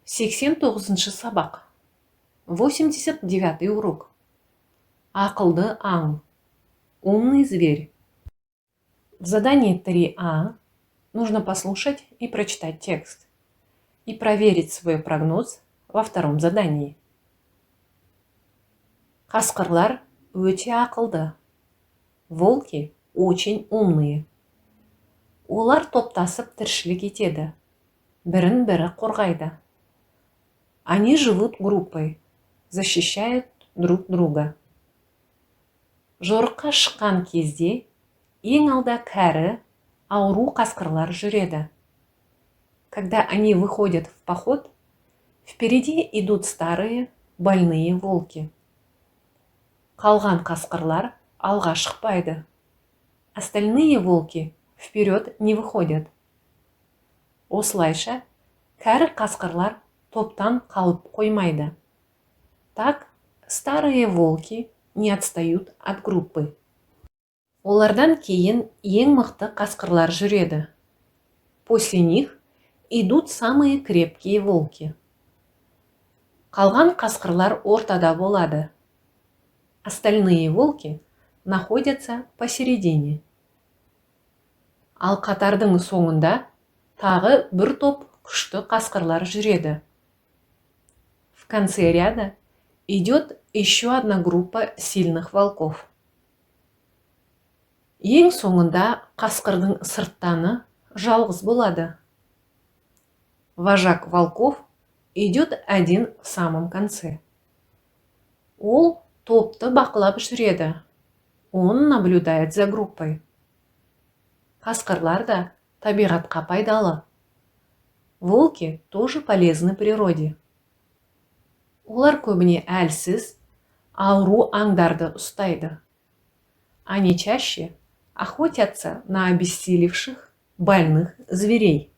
89-шы сабақ. 89-й урок. Ақылды аң. Умный зверь. В задании 3А нужно послушать и прочитать текст и проверить свой прогноз во втором задании. Қасқырлар өте ақылды. Волки очень умные. Олар топтасып тіршілік етеді. Бірін-бірі қорғайды. Они живут группой, защищают друг друга. Жорыққа шыққан кезде ең алда кәрі, ауру қасқырлар жүреді. Когда они выходят в поход, впереди идут старые, больные волки. Қалған қасқырлар алға шықпайды. Остальные волки вперед не выходят. Осылайша, кәрі қасқырлар топтан қалып қоймайды. Так, старые волки не отстают от группы. Олардан кейін ең мықты қасқырлар жүреді. После них идут самые крепкие волки. Қалған қасқырлар ортада болады. Остальные волки находятся посередине. Ал қатардың соңында тағы бір топ күшті қасқырлар жүреді. В конце ряда идет еще одна группа сильных волков. Ең соңында қасқырдың сырттаны жалғыз болады. Вожак волков идет один в самом конце. Ол топты бақылап жүреді. Он наблюдает за группой. Қасқырлар да табиғатқа пайдалы. Волки тоже полезны природе. Олар көбіне әлсіз, ауру аңдарды ұстайды. Они чаще охотятся на обессилевших, больных зверей.